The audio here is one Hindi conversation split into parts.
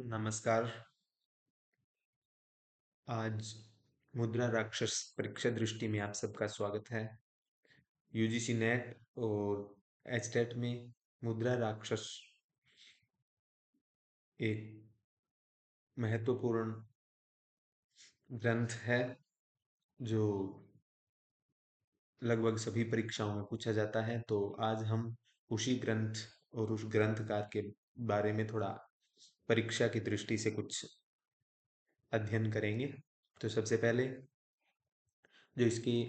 नमस्कार। आज मुद्रा राक्षस परीक्षा दृष्टि में आप सबका स्वागत है। यूजीसी नेट और एचटेट में मुद्रा राक्षस एक महत्वपूर्ण ग्रंथ है जो लगभग सभी परीक्षाओं में पूछा जाता है। तो आज हम उसी ग्रंथ और उस ग्रंथकार के बारे में थोड़ा परीक्षा की दृष्टि से कुछ अध्ययन करेंगे। तो सबसे पहले जो इसके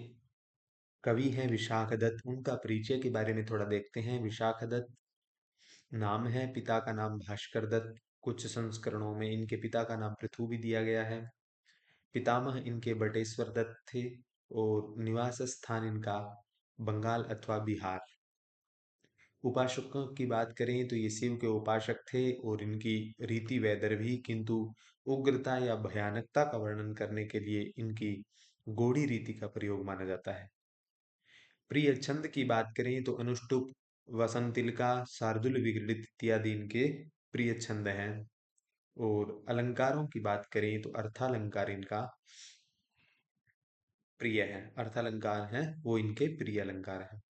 कवि हैं विशाख दत्त, उनका परिचय के बारे में थोड़ा देखते हैं। विशाख दत्त नाम है, पिता का नाम भास्कर दत्त। कुछ संस्करणों में इनके पिता का नाम पृथु भी दिया गया है। पितामह इनके बटेश्वर दत्त थे और निवास स्थान इनका बंगाल अथवा बिहार। उपासकों की बात करें तो ये शिव के उपासक थे और इनकी रीति वैदर्भी, किंतु उग्रता या भयानकता का वर्णन करने के लिए इनकी गोड़ी रीति का प्रयोग माना जाता है। प्रिय छंद की बात करें तो अनुष्टुप, वसंतिलका, शार्दुल विगलित इत्यादि इनके प्रिय छंद हैं। और अलंकारों की बात करें तो अर्थालंकार इनका प्रिय है। अर्थालंकार है वो इनके प्रिय अलंकार है।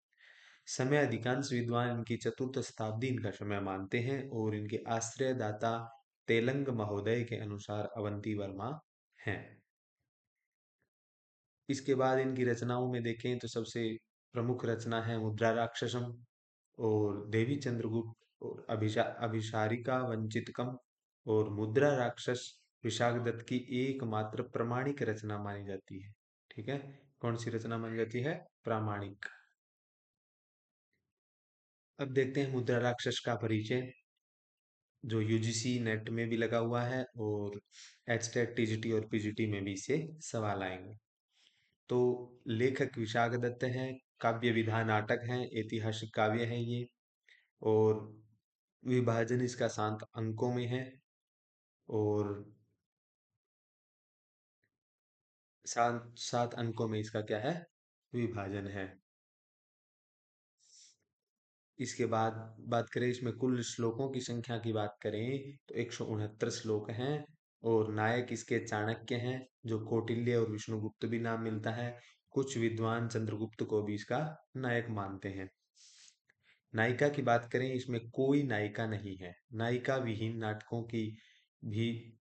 समय अधिकांश विद्वान इनकी चतुर्थ शताब्दी इनका समय मानते हैं और इनके आश्रयदाता तेलंग महोदय के अनुसार अवंती वर्मा हैं। इसके बाद इनकी रचनाओं में देखें तो सबसे प्रमुख रचना है मुद्रा राक्षसम और देवी चंद्रगुप्त और अभिसारिका वंचितकम। और मुद्रा राक्षस विशाखदत्त की एकमात्र प्रामाणिक रचना मानी जाती है। ठीक है, कौन सी रचना मानी जाती है? प्रामाणिक। अब देखते हैं मुद्रा राक्षस का परिचय, जो यूजीसी नेट में भी लगा हुआ है और एचटेट, टीजीटी और पीजीटी में भी इससे सवाल आएंगे। तो लेखक विशाख दत्त हैं, काव्य विधा नाटक है, ऐतिहासिक काव्य है ये। और विभाजन इसका 7 अंकों में है और 7 अंकों में इसका क्या है? विभाजन है। इसके बाद बात करें इसमें कुल श्लोकों की संख्या की बात करें तो 169 श्लोक हैं। और नायक इसके चाणक्य हैं, जो कौटिल्य और विष्णुगुप्त भी नाम मिलता है। कुछ विद्वान चंद्रगुप्त को भी इसका नायक मानते हैं। नायिका की बात करें, इसमें कोई नायिका नहीं है। नायिका विहीन नाटकों की भी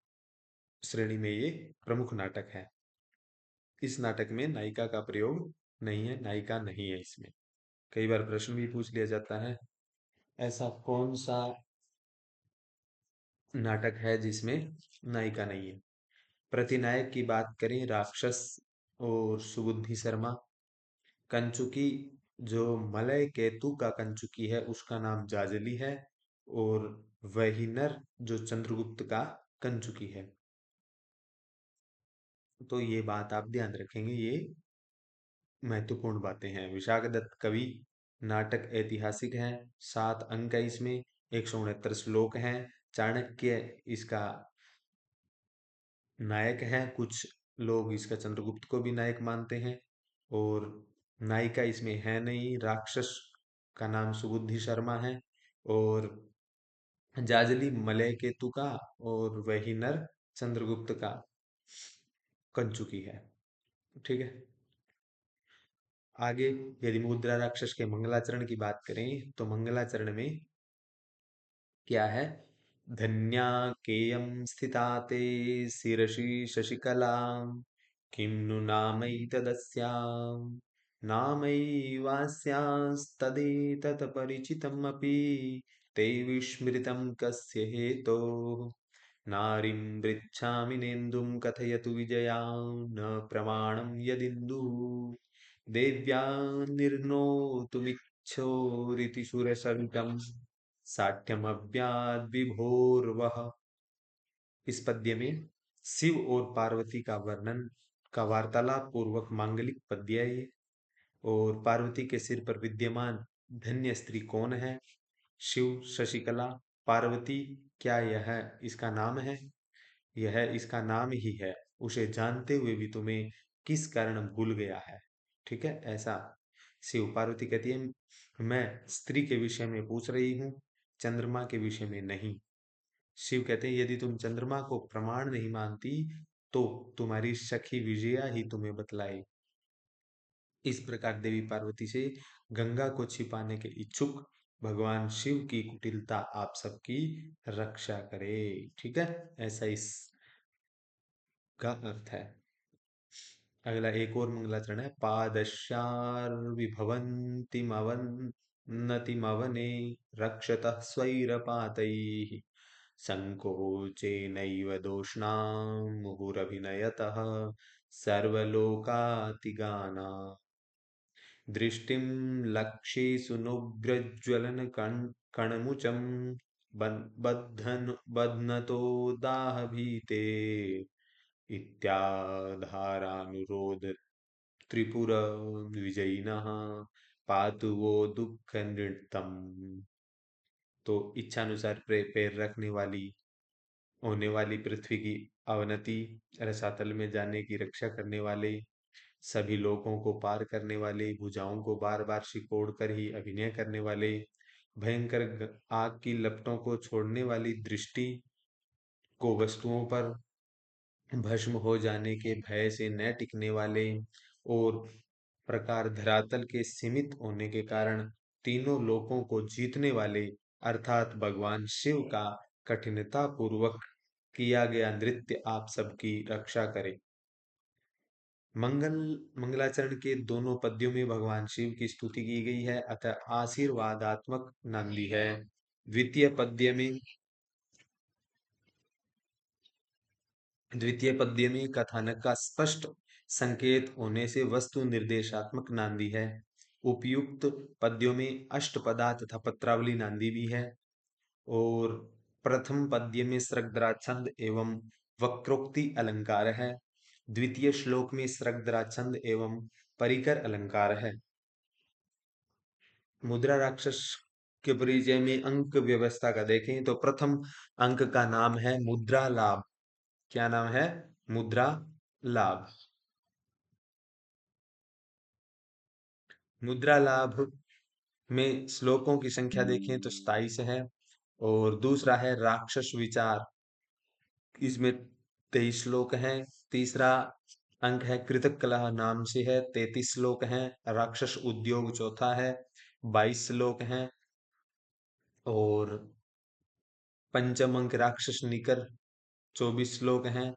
श्रेणी में ये प्रमुख नाटक है। इस नाटक में नायिका का प्रयोग नहीं है, नायिका नहीं है इसमें। कई बार प्रश्न भी पूछ लिया जाता है, ऐसा कौन सा नाटक है जिसमें नायिका नहीं है? प्रतिनायक की बात करें, राक्षस और सुबुद्धि शर्मा। कंचुकी, जो मलय केतु का कंचुकी है उसका नाम जाजली है। और वहीनर, जो चंद्रगुप्त का कंचुकी है। तो ये बात आप ध्यान रखेंगे, ये महत्वपूर्ण बातें हैं। विशाख दत्त कवि, नाटक ऐतिहासिक है, 7 अंक है इसमें, 169 श्लोक हैं। चाणक्य इसका नायक है, कुछ लोग इसका चंद्रगुप्त को भी नायक मानते हैं। और नायिका इसमें है नहीं, राक्षस का नाम सुबुद्धि शर्मा है और जाजली मलय केतु का और वही नर चंद्रगुप्त का कंचुकी है। ठीक है, आगे यदि मुद्रा राक्षस के मंगलाचरण की बात करें तो मंगलाचरण में क्या है? धन्या केयं स्थिता ते शिरसि शशिकला, किं नु नामैतदस्यां, नामैवास्यास्तदेतत्परिचितमपि ते विस्मृतं कस्य हेतोः। नारीं पृच्छामि नेन्दुं कथयतु विजया, न प्रमाणं यदिन्दुः। देव्या निर्णोतुमिच्छोरिति सुरसरितम्, साठ्यमव्याद् विभोर्वः। इस पद्य में शिव और पार्वती का वर्णन का वार्तालाप पूर्वक मांगलिक पद्य है ये। और पार्वती के सिर पर विद्यमान धन्य स्त्री कौन है? शिव, शशिकला, पार्वती। क्या यह इसका नाम है? यह इसका नाम ही है। उसे जानते हुए भी तुम्हें किस कारण भूल गया है? ठीक है, ऐसा शिव। पार्वती कहती है मैं स्त्री के विषय में पूछ रही हूँ, चंद्रमा के विषय में नहीं। शिव कहते हैं यदि तुम चंद्रमा को प्रमाण नहीं मानती तो तुम्हारी सखी विजया ही तुम्हें बतलाए। इस प्रकार देवी पार्वती से गंगा को छिपाने के इच्छुक भगवान शिव की कुटिलता आप सबकी रक्षा करे। ठीक है, ऐसा इसका अर्थ है। अगला एक और मंगलाचरण है। पादश्यार विभवन्तिमवन्नतिमवने रक्षतः स्वैरपातैः संकोचेनैव दोष्णां मुहुरभिनयतः सर्वलोकातिगाना दृष्टिं लक्षेषु नुग्रज्वलन कणमुचं बध्नतो दाहभीते इत्याधारानुरोध त्रिपुर विजयिनः पातु वो दुःख नृतम। तो इच्छानुसार पैर रखने वाली होने वाली पृथ्वी की अवनति, रसातल में जाने की रक्षा करने वाले, सभी लोकों को पार करने वाले, भुजाओं को बार बार सिकोड़ कर ही अभिनय करने वाले, भयंकर आग की लपटों को छोड़ने वाली दृष्टि को वस्तुओं पर भस्म हो जाने के भय से न टिकने वाले, और प्रकार धरातल के सीमित होने के कारण तीनों लोकों को जीतने वाले अर्थात भगवान शिव का कठिनता पूर्वक किया गया नृत्य आप सबकी रक्षा करे। मंगल मंगलाचरण के दोनों पद्यों में भगवान शिव की स्तुति की गई है, अतः आशीर्वादात्मक नांदी है। द्वितीय पद्य में द्वितीय पद्य में कथानक का स्पष्ट संकेत होने से वस्तु निर्देशात्मक नांदी है। उपयुक्त पद्यों में अष्टपदा तथा पत्रावली नांदी भी है। और प्रथम पद्य में सृगधरा छंद एवं वक्रोक्ति अलंकार है। द्वितीय श्लोक में सृगधरा छंद एवं परिकर अलंकार है। मुद्रा राक्षस के परिचय में अंक व्यवस्था का देखें तो प्रथम अंक का नाम है मुद्रा लाभ। क्या नाम है? मुद्रा लाभ। मुद्रा लाभ में श्लोकों की संख्या देखें तो 27 है। और दूसरा है राक्षस विचार, इसमें 23 श्लोक हैं। तीसरा अंक है कृतक कलह, नाम से है, 33 श्लोक हैं। राक्षस उद्योग चौथा है, 22 श्लोक हैं। और पंचम अंक राक्षस निकर 24 श्लोक हैं।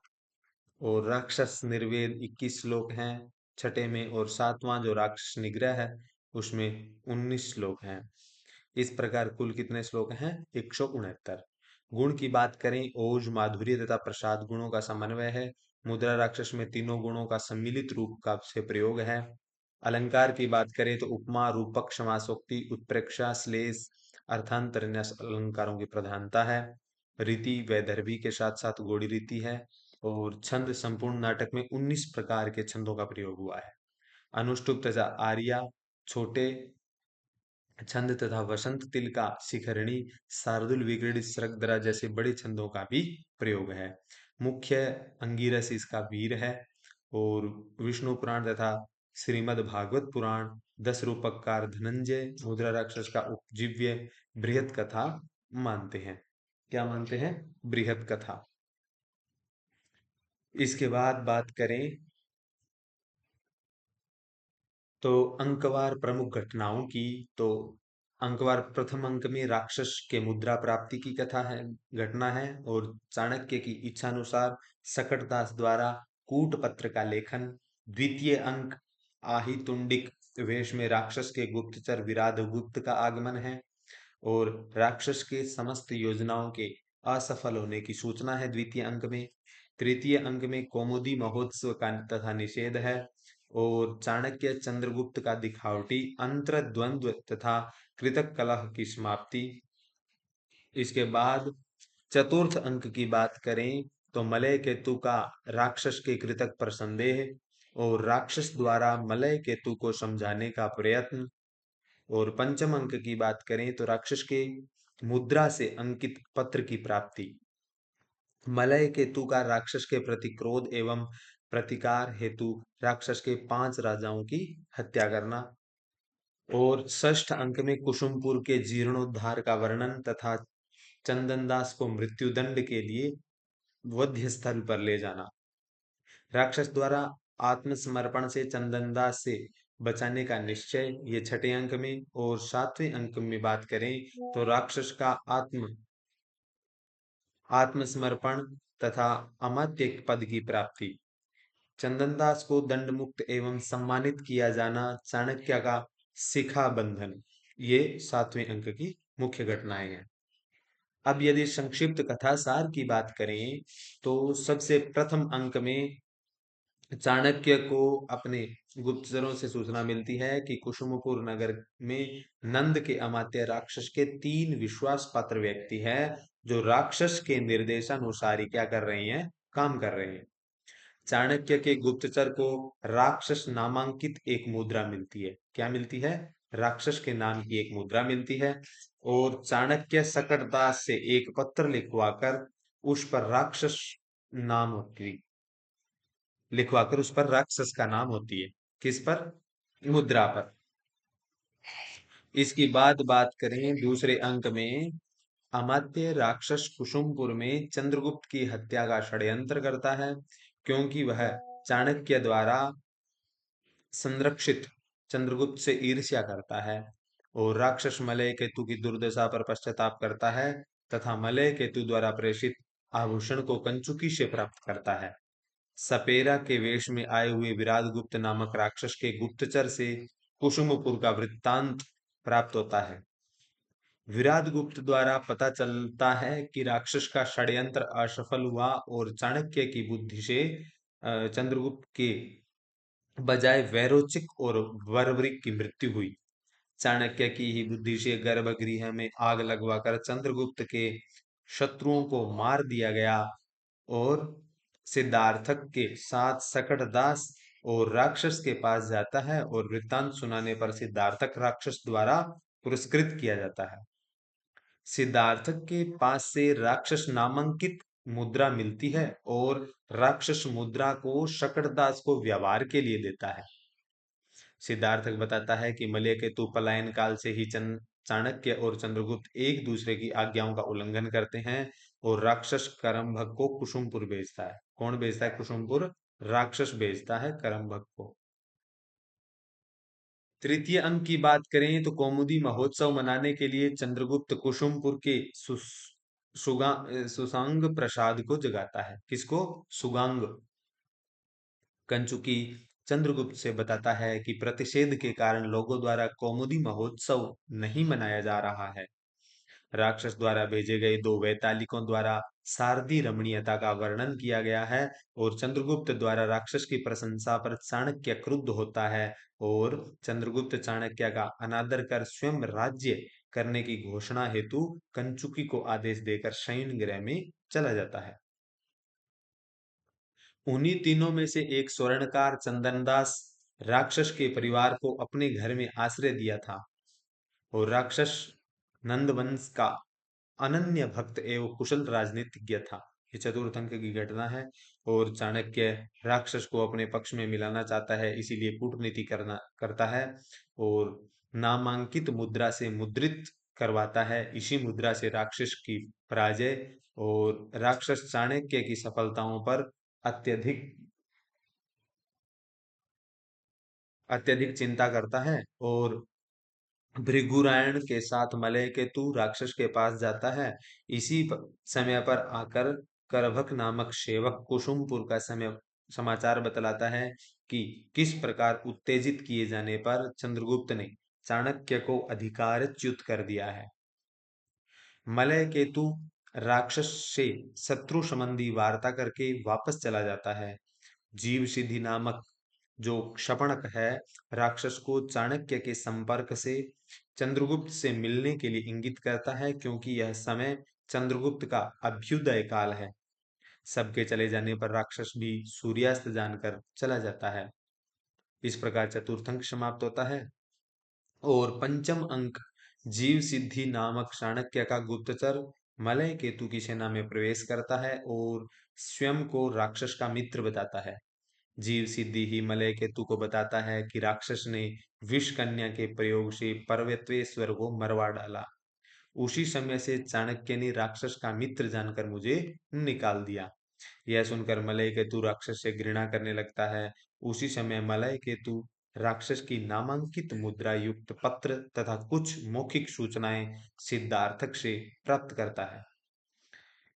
और राक्षस निर्वेद 21 श्लोक हैं छठे में। और सातवां जो राक्षस निग्रह है उसमें 19 श्लोक हैं। इस प्रकार कुल कितने श्लोक हैं? 169। गुण की बात करें, ओज, माधुर्य तथा प्रसाद गुणों का समन्वय है। मुद्रा राक्षस में तीनों गुणों का सम्मिलित रूप का से प्रयोग है। अलंकार की बात करें तो उपमा, रूपक, समासोक्ति, उत्प्रेक्षा, श्लेष, अर्थांतर न्यास अलंकारों की प्रधानता है। रीति वैदर्भी के साथ साथ गौड़ी रीति है। और छंद संपूर्ण नाटक में 19 प्रकार के छंदों का प्रयोग हुआ है। अनुष्टुप तथा आर्या छोटे छंद तथा वसंत तिल का शिखरणी, शार्दुल, विक्रीडित, सृगधरा जैसे बड़े छंदों का भी प्रयोग है। मुख्य अंगिरस इसका वीर है। और विष्णु पुराण तथा श्रीमद् भागवत पुराण 10 रूपकार धनंजय मुद्रा राक्षस का उपजीव्य बृहत कथा मानते हैं। क्या मानते हैं? बृहत कथा। इसके बाद बात करें तो अंकवार प्रमुख घटनाओं की, तो अंकवार प्रथम अंक में राक्षस के मुद्रा प्राप्ति की कथा है, घटना है। और चाणक्य की इच्छानुसार सकटदास द्वारा कूट पत्र का लेखन। द्वितीय अंक आहितुंडिक वेश में राक्षस के गुप्तचर विराध गुप्त का आगमन है। और राक्षस के समस्त योजनाओं के असफल होने की सूचना है द्वितीय अंक में। तृतीय अंक में कौमुदी महोत्सव का तथा निषेध है। और चाणक्य चंद्रगुप्त का दिखावटी अंतर द्वंद्व तथा कृतक कलह की समाप्ति। इसके बाद चतुर्थ अंक की बात करें तो मलय केतु का राक्षस के कृतक पर संदेह। और राक्षस द्वारा मलय केतु को समझाने का प्रयत्न। और पंचम अंक की बात करें तो राक्षस के मुद्रा से अंकित पत्र की प्राप्ति। मलय केतु का राक्षस के प्रति क्रोध एवं प्रतिकार हेतु राक्षस के 5 राजाओं की हत्या करना। और षष्ठ अंक में कुसुमपुर के जीर्णोद्धार का वर्णन तथा चंदनदास को मृत्युदंड के लिए वध्य स्थल पर ले जाना। राक्षस द्वारा आत्मसमर्पण से चंदनदास से बचाने का निश्चय, ये छठे अंक में। और सातवें अंक में बात करें तो राक्षस का आत्मसमर्पण तथा अमात्य पद की प्राप्ति, चंदनदास को दंड मुक्त एवं सम्मानित किया जाना, चाणक्य का शिखा बंधन, ये सातवें अंक की मुख्य घटनाएं हैं। अब यदि संक्षिप्त कथा सार की बात करें तो सबसे प्रथम अंक में चाणक्य को अपने गुप्तचरों से सूचना मिलती है कि कुसुमपुर नगर में नंद के अमात्य राक्षस के 3 विश्वास पात्र व्यक्ति हैं जो राक्षस के निर्देशानुसार ही क्या कर रहे हैं, काम कर रहे हैं। चाणक्य के गुप्तचर को राक्षस नामांकित एक मुद्रा मिलती है। क्या मिलती है? राक्षस के नाम की एक मुद्रा मिलती है। और चाणक्य सकटदास से एक पत्र लिखवाकर उस पर राक्षस नाम की लिखवाकर उस पर राक्षस का नाम होती है। किस पर? मुद्रा पर। इसकी बात करें दूसरे अंक में, अमात्य राक्षस कुसुमपुर में चंद्रगुप्त की हत्या का षड्यंत्र करता है, क्योंकि वह चाणक्य द्वारा संरक्षित चंद्रगुप्त से ईर्ष्या करता है। और राक्षस मलय केतु की दुर्दशा पर पश्चाताप करता है तथा मलय केतु द्वारा प्रेषित आभूषण को कंचुकी से प्राप्त करता है। सपेरा के वेश में आए हुए विराट गुप्त नामक राक्षस के गुप्तचर से कुसुमपुर का वृत्तांत प्राप्त होता है। विराट गुप्त द्वारा पता चलता है कि राक्षस का षड्यंत्र असफल हुआ और चाणक्य की बुद्धि से चंद्रगुप्त के बजाय वैरोचिक और वरवरिक की मृत्यु हुई। चाणक्य की ही बुद्धि से गर्भगृह में आग लगवाकर चंद्रगुप्त के शत्रुओं को मार दिया गया। और सिद्धार्थक के साथ सकटदास और राक्षस के पास जाता है और वृत्तांत सुनाने पर सिद्धार्थक राक्षस द्वारा पुरस्कृत किया जाता है। सिद्धार्थक के पास से राक्षस नामांकित मुद्रा मिलती है और राक्षस मुद्रा को शकटदास को व्यवहार के लिए देता है। सिद्धार्थक बताता है कि मलय केतु पलायन काल से ही चाणक्य और चंद्रगुप्त एक दूसरे की आज्ञाओं का उल्लंघन करते हैं और राक्षस करमभग को कुसुमपुर भेजता है। कौन भेजता है कुसुमपुर? राक्षस भेजता है करमभग को। तृतीय अंक की बात करें तो कौमुदी महोत्सव मनाने के लिए चंद्रगुप्त कुसुमपुर के सुसांग प्रसाद को जगाता है। किसको? सुगांग। कंचुकी चंद्रगुप्त से बताता है कि प्रतिषेध के कारण लोगों द्वारा कौमुदी महोत्सव नहीं मनाया जा रहा है। राक्षस द्वारा भेजे गए 2 वैतालिकों द्वारा शारदीय रमणीयता का वर्णन किया गया है और चंद्रगुप्त द्वारा राक्षस की प्रशंसा पर चाणक्य क्रुद्ध होता है और चंद्रगुप्त चाणक्य का अनादर कर स्वयं राज्य करने की घोषणा हेतु कंचुकी को आदेश देकर शयन गृह में चला जाता है। उन्हीं तीनों में से एक स्वर्णकार चंदनदास राक्षस के परिवार को अपने घर में आश्रय दिया था और राक्षस नंदवंश का अनन्य भक्त एवं कुशल राजनीतिज्ञ था। ये चतुर्थ अंक की घटना है। और चाणक्य राक्षस को अपने पक्ष में मिलाना चाहता है, इसीलिए कूटनीति करना करता है और नामांकित मुद्रा से मुद्रित करवाता है। इसी मुद्रा से राक्षस की पराजय और राक्षस चाणक्य की सफलताओं पर अत्यधिक अत्यधिक चिंता करता है और भृगुरायण के साथ मलय केतु राक्षस के पास जाता है। इसी समय पर आकर करभक नामक सेवक कुसुमपुर का समय समाचार बतलाता है कि किस प्रकार उत्तेजित किए जाने पर चंद्रगुप्त ने चाणक्य को अधिकारच्युत कर दिया है। मलय केतु राक्षस से शत्रु संबंधी वार्ता करके वापस चला जाता है। जीव सिद्धि नामक जो क्षपणक है, राक्षस को चाणक्य के संपर्क से चंद्रगुप्त से मिलने के लिए इंगित करता है, क्योंकि यह समय चंद्रगुप्त का अभ्युदय काल है। सबके चले जाने पर राक्षस भी सूर्यास्त जानकर चला जाता है। इस प्रकार चतुर्थ अंक समाप्त होता है। और पंचम अंक, जीव सिद्धि नामक चाणक्य का गुप्तचर मलय केतु की सेना में प्रवेश करता है और स्वयं को राक्षस का मित्र बताता है। जीव सिद्धि ही मलय केतु को बताता है कि राक्षस ने विष कन्या के प्रयोग से पर्वतेश्वर को मरवा डाला। उसी समय से चाणक्य ने राक्षस का मित्र जानकर मुझे निकाल दिया। यह सुनकर मलय केतु राक्षस से घृणा करने लगता है। उसी समय मलय केतु राक्षस की नामांकित मुद्रा युक्त पत्र तथा कुछ मौखिक सूचनाएं सिद्धार्थक से प्राप्त करता है।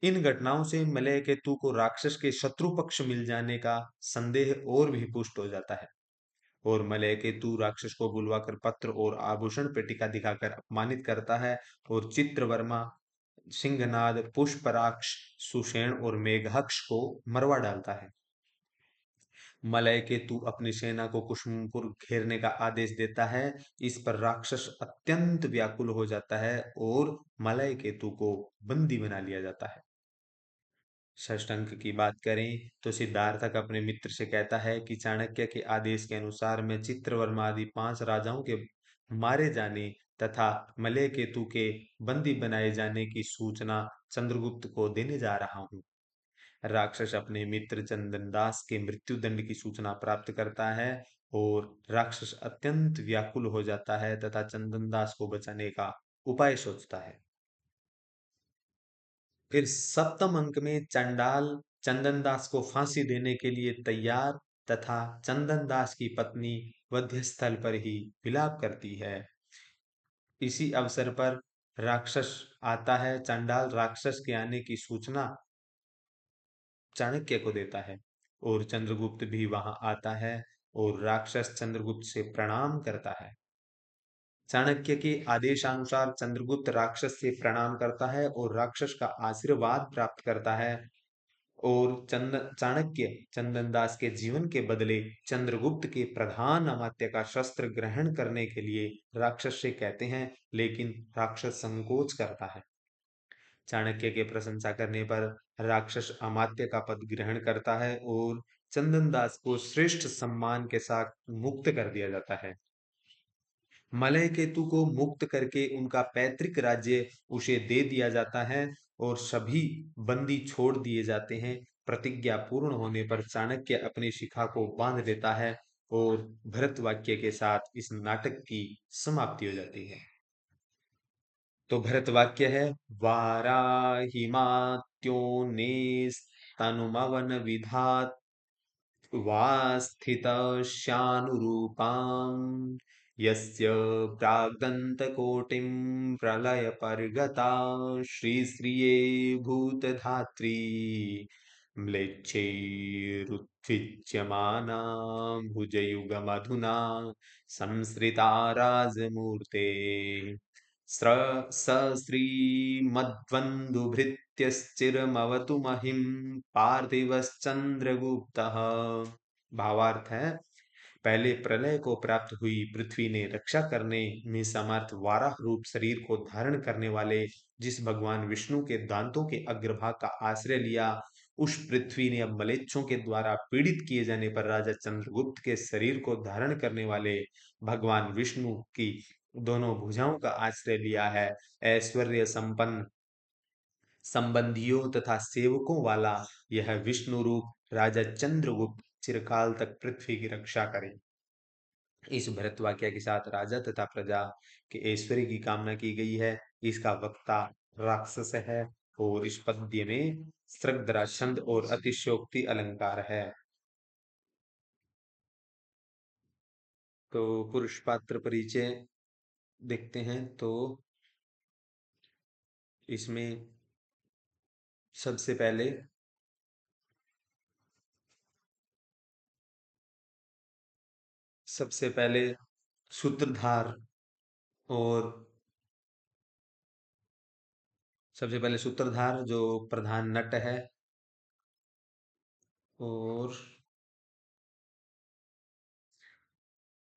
इन घटनाओं से मलय केतु को राक्षस के शत्रु पक्ष मिल जाने का संदेह और भी पुष्ट हो जाता है, और मलय केतु राक्षस को बुलवाकर पत्र और आभूषण पेटिका दिखाकर अपमानित करता है, और चित्रवर्मा, सिंहनाद, पुष्पराक्ष, सुषेण और मेघहक्ष को मरवा डालता है। मलय केतु अपनी सेना को कुसुमपुर घेरने का आदेश देता है। इस पर राक्षस अत्यंत व्याकुल हो जाता है और मलय केतु को बंदी बना लिया जाता है। षष्ठांक की बात करें तो सिद्धार्थक अपने मित्र से कहता है कि चाणक्य के आदेश के अनुसार मैं चित्रवर्मा आदि 5 राजाओं के मारे जाने तथा मलय केतु के बंदी बनाए जाने की सूचना चंद्रगुप्त को देने जा रहा हूँ। राक्षस अपने मित्र चंदनदास के मृत्युदंड की सूचना प्राप्त करता है, और राक्षस अत्यंत व्याकुल हो जाता है तथा चंदनदास को बचाने का उपाय सोचता है। फिर सप्तम अंक में चंडाल चंदनदास को फांसी देने के लिए तैयार तथा चंदनदास की पत्नी वध्यस्थल पर ही विलाप करती है। इसी अवसर पर राक्षस आता है। चंडाल राक्षस के आने की सूचना चाणक्य को देता है, और चंद्रगुप्त भी वहां आता है, और राक्षस चंद्रगुप्त से प्रणाम करता है। चाणक्य के आदेशानुसार चंद्रगुप्त राक्षस से प्रणाम करता है और राक्षस का आशीर्वाद प्राप्त करता है, और चाणक्य चंदनदास के जीवन के बदले चंद्रगुप्त के प्रधान अमात्य का शस्त्र ग्रहण करने के लिए राक्षस से कहते हैं, लेकिन राक्षस संकोच करता है। चाणक्य के प्रशंसा करने पर राक्षस अमात्य का पद ग्रहण करता है, और चंदनदास को श्रेष्ठ सम्मान के साथ मुक्त कर दिया जाता है। मलय केतु को मुक्त करके उनका पैतृक राज्य उसे दे दिया जाता है, और सभी बंदी छोड़ दिए जाते हैं। प्रतिज्ञा पूर्ण होने पर चाणक्य अपनी शिखा को बांध देता है, और भरत वाक्य के साथ इस नाटक की समाप्ति हो जाती है। तो भरत वाक्य है, वाराहिमात्योन्नेस्तनुमवन विधात वास्थितश्यानुरूपाम् यस्य प्राग्दन्तकोटिं प्रलयपर्गता श्रीश्रिये भूतधात्री म्लेच्छैरुत्थिज्यमाना भुजयुगमधुना संसृता राजमूर्ते स्र स श्रीमद्वन्दुभृत्यश्चिरमवतु महिं पार्थिवश्चंद्रगुप्तः। भावार्थ है, पहले प्रलय को प्राप्त हुई पृथ्वी ने रक्षा करने में समर्थ वाराह रूप शरीर को धारण करने वाले जिस भगवान विष्णु के दांतों के अग्रभाग का आश्रय लिया, उस पृथ्वी ने अब मलेच्छों के द्वारा पीड़ित किए जाने पर राजा चंद्रगुप्त के शरीर को धारण करने वाले भगवान विष्णु की दोनों भुजाओं का आश्रय लिया है। ऐश्वर्य संपन्न संबंधियों तथा सेवकों वाला यह विष्णु रूप राजा चंद्रगुप्त चिरकाल तक पृथ्वी की रक्षा करे। इस भरत वाक्य के साथ राजा तथा प्रजा के ऐश्वर्य की कामना की गई है। इसका वक्ता राक्षस है, और इस पद्य में सृगधरा छंद और अतिशयोक्ति अलंकार है। तो पुरुष पात्र परिचय देखते हैं। तो इसमें सबसे पहले सबसे पहले सूत्रधार और सबसे पहले सूत्रधार जो प्रधान नट है, और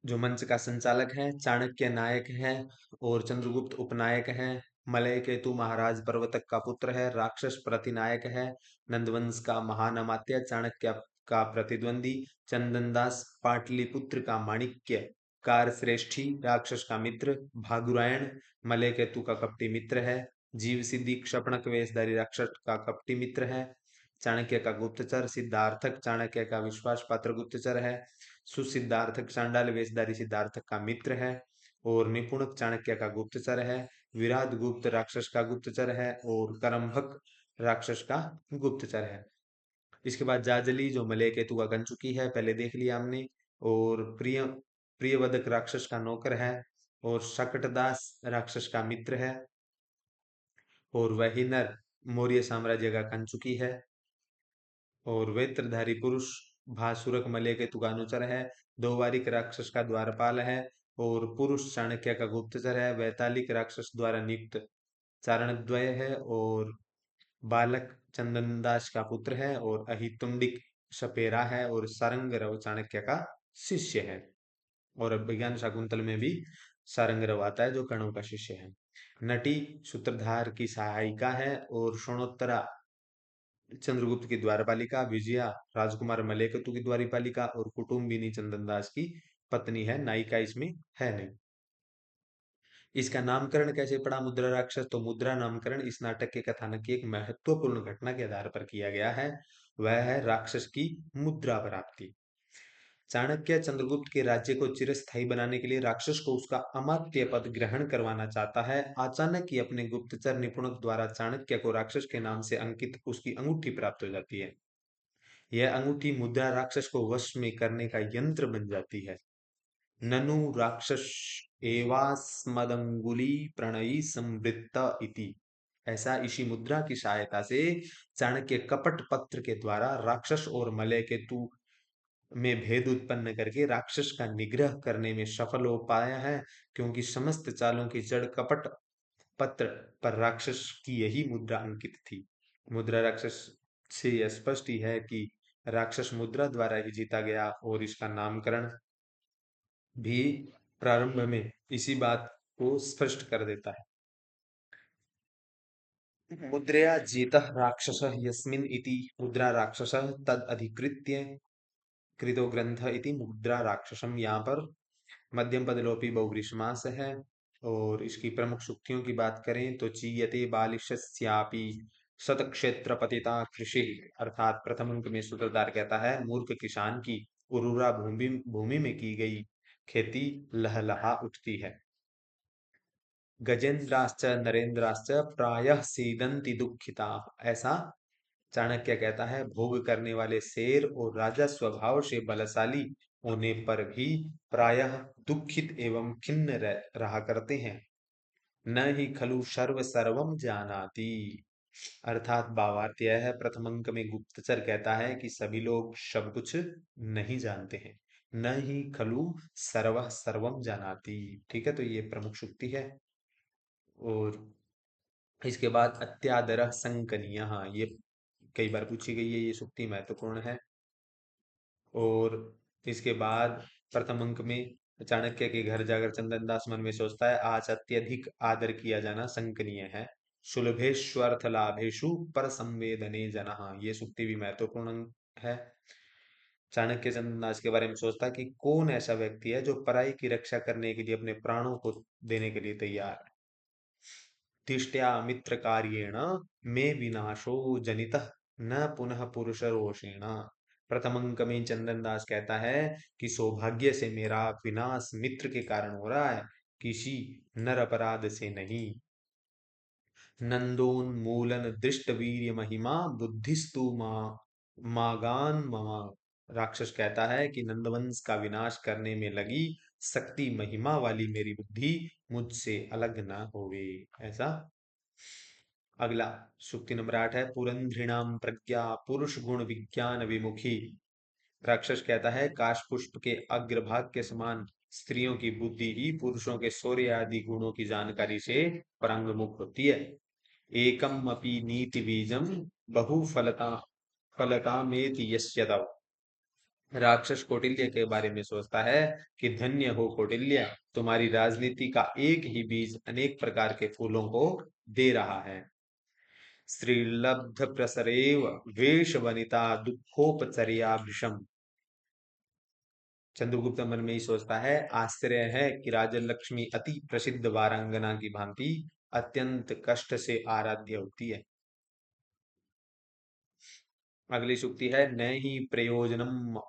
जो मंच का संचालक है, चाणक्य नायक है और चंद्रगुप्त उपनायक है। मलय केतु महाराज प्रवर्तक का पुत्र है, राक्षस प्रतिनायक है। नंदवंश का महान अमात्य चाणक्य का प्रतिद्वंदी। चंदनदास पाटलिपुत्र का माणिक्य कार श्रेष्ठी राक्षस का मित्र। भागुरायण मलय केतु का कपटी मित्र है। जीव सिद्धि क्षपणक वेशधारी राक्षस का कपटी मित्र है। चाणक्य का गुप्तचर सिद्धार्थक चाणक्य का विश्वास पात्र गुप्तचर है। सुसिद्धार्थक चांडाल वेशधारी सिद्धार्थक का मित्र है। और निपुणक चाणक्य का गुप्तचर है। विराट गुप्त राक्षस का गुप्तचर है और करम्भक राक्षस का गुप्तचर है। इसके बाद जाजली जो मलय केतु का कंचुकी है, पहले देख लिया हमने। और प्रियवदक राक्षस का नौकर है। और शकटदास राक्षस का मित्र है। और वही नर मौर्य साम्राज्य का कंचुकी है। और वेत्रधारी पुरुष भासुरक मलय केतु का अनुचर है। दो वारिक राक्षस का द्वारपाल है। और पुरुष चाणक्य का गुप्तचर है। वैतालिक राक्षस द्वारा नियुक्त चारणद्वय है। और बालक चंदनदास का पुत्र है। और अहितुंडिक सपेरा है। और सारंगरव चाणक्य का शिष्य है। और अभिज्ञान शाकुंतल में भी सारंगरव आता है जो कर्णों का शिष्य है। नटी सूत्रधार की सहायिका है। और शोणोत्तरा चंद्रगुप्त की द्वारपालिका। विजया राजकुमार मलयकेतु की द्वारपालिका। और कुटुम्बिनी चंदनदास की पत्नी है। नायिका इसमें है नहीं। इसका नामकरण कैसे पड़ा मुद्रा राक्षस? तो मुद्रा नामकरण इस नाटक के कथानक की एक महत्वपूर्ण घटना के आधार पर किया गया है। वह है राक्षस की मुद्रा प्राप्ति। चाणक्य चंद्रगुप्त के राज्य को चिरस्थायी बनाने के लिए राक्षस को उसका अमात्य पद ग्रहण करवाना चाहता है। अचानक ही अपने गुप्तचर निपुणक द्वारा चाणक्य को राक्षस के नाम से अंकित उसकी अंगूठी प्राप्त हो जाती है। यह अंगूठी मुद्रा राक्षस को वश में करने का यंत्र बन जाती है। ननु राक्षस एवास्मदंगुली प्रणयी संवृत्त इति। ऐसा इसी मुद्रा की सहायता से चाणक्य कपट पत्र के द्वारा राक्षस और मलय केतु में भेद उत्पन्न करके राक्षस का निग्रह करने में सफल हो पाया है। क्योंकि समस्त चालों की जड़ कपट पत्र पर राक्षस की यही मुद्रा अंकित थी। मुद्रा राक्षस से यह स्पष्ट ही है कि राक्षस मुद्रा द्वारा ही जीता गया। और इसका नामकरण भी प्रारंभ में इसी बात को स्पष्ट कर देता है। मुद्रया जीतः राक्षसः यस्मिन् इति मुद्रा राक्षसः तद अधिकृत्य कृतो ग्रंथ इति मुद्रा राक्षसम। यहाँ पर मध्यम पद लोपी बहुव्रीहि समास है। और इसकी प्रमुख सूक्तियों की बात करें तो चीयते बालिशस्यापि शतक्षेत्र पतिता कृषि। अर्थात प्रथम अंक में सूत्रधार कहता है मूर्ख किसान की उर्वरा भूमि भूमि में की गई खेती लहलहा उठती है। गजेंद्राश्च नरेंद्राश्च प्रायः सीदंति दुखिता। ऐसा चाणक्य कहता है भोग करने वाले शेर और राजा स्वभाव से बलशाली होने पर भी प्रायः दुखित एवं खिन्न रहा करते हैं। न ही खलु सर्व सर्वम जानाति। अर्थात भावार्थ यह है प्रथम अंक में गुप्तचर कहता है कि सभी लोग सब कुछ नहीं जानते हैं। न ही खलु सर्व सर्वम जानाति। ठीक है, तो ये प्रमुख शुक्ति है। और इसके बाद अत्यादर संकनीय, हाँ ये कई बार पूछी गई है, ये सूक्ति महत्वपूर्ण है। और इसके बाद प्रथम अंक में चाणक्य के घर जाकर चंदनदास मन में सोचता है आज अत्यधिक आदर किया जाना संकनीय है। सुलभेश्वर्थ लाभेशु पर संवेदने जनः, ये सूक्ति भी महत्वपूर्ण है। चाणक्य चंदनदास के बारे में सोचता है कि कौन ऐसा व्यक्ति है जो पराई की रक्षा करने के लिए अपने प्राणों को देने के लिए तैयार है। तिष्ठ्या मित्र कार्येण में विनाशो जनितः न पुनः पुरुष रोषेण। प्रथम अंक में चंदन दास कहता है कि सौभाग्य से मेरा विनाश मित्र के कारण हो रहा है, किसी नर अपराध से नहीं। नंदोन्मूलन दृष्ट वीर्य महिमा बुद्धिस्तु मागान ममा। राक्षस कहता है कि नंदवंश का विनाश करने में लगी शक्ति महिमा वाली मेरी बुद्धि मुझसे अलग न होवे। ऐसा। अगला सूक्ति नंबर 8 है पुरंध्रिणाम प्रज्ञा पुरुष गुण विज्ञान विमुखी। राक्षस कहता है काश पुष्प के अग्रभाग के समान स्त्रियों की बुद्धि ही पुरुषों के शौर्य आदि गुणों की जानकारी से परांगमुख होती है। एकम अपि नीति बीजम बहु फलता फलता मेति यस्य तव। राक्षस कौटिल्य के बारे में सोचता है कि धन्य हो कौटिल्य, तुम्हारी राजनीति का एक ही बीज अनेक प्रकार के फूलों को दे रहा है। स्त्रीलब्ध प्रसरेव वेश वनिता दुखोपचर्या भृशम। चंद्रगुप्त मन में ही सोचता है आश्चर्य है कि राजन लक्ष्मी अति प्रसिद्ध वारांगना की भांति अत्यंत कष्ट से आराध्य होती है। अगली सूक्ति है न ही प्रयोजनम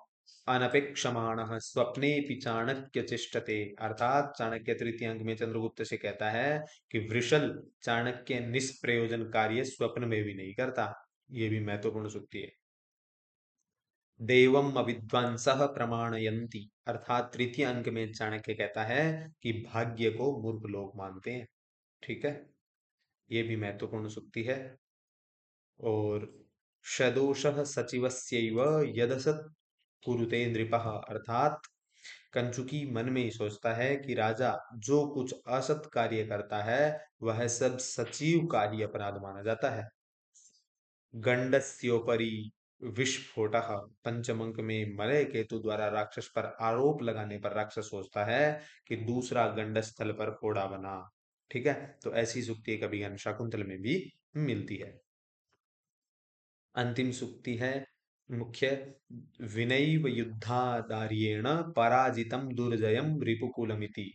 अनपेक्षमाणः स्वप्नेपि चाणक्य चेष्टते। अर्थात चाणक्य तृतीय अंक में चंद्रगुप्त से कहता है कि वृषल चाणक्य निष्प्रयोजन कार्य स्वप्न में भी नहीं करता। ये भी महत्वपूर्ण सूक्ति है। देवम अविद्वांसः प्रमाणयन्ति। अर्थात तृतीय अंक में चाणक्य कहता है कि भाग्य को मूर्ख लोग मानते हैं। ठीक है, ये भी महत्वपूर्ण सूक्ति है। और सदोषः सचिवस्यैव यदसत् कुरुते नृपः। अर्थात कंचुकी मन में ही सोचता है कि राजा जो कुछ असत कार्य करता है वह सब सचिव का ही अपराध माना जाता है। गंडस्योपरि विस्फोटः। पंचम अंक में मलय केतु द्वारा राक्षस पर आरोप लगाने पर राक्षस सोचता है कि दूसरा गंडस स्थल पर फोड़ा बना। ठीक है, तो ऐसी सूक्ति कभी शाकुंतल में भी मिलती है। अंतिम सूक्ति है मुख्य। विनैव युद्धादार्येण पराजितम दुर्जयम रिपुकुलमिति।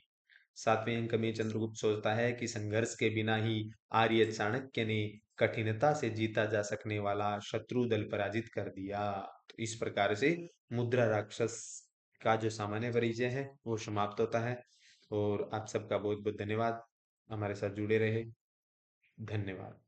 सातवें अंक में चंद्रगुप्त सोचता है कि संघर्ष के बिना ही आर्य चाणक्य ने कठिनता से जीता जा सकने वाला शत्रु दल पराजित कर दिया। तो इस प्रकार से मुद्रा राक्षस का जो सामान्य परिचय है वो समाप्त होता है। और आप सबका बहुत बहुत धन्यवाद, हमारे साथ जुड़े रहे। धन्यवाद।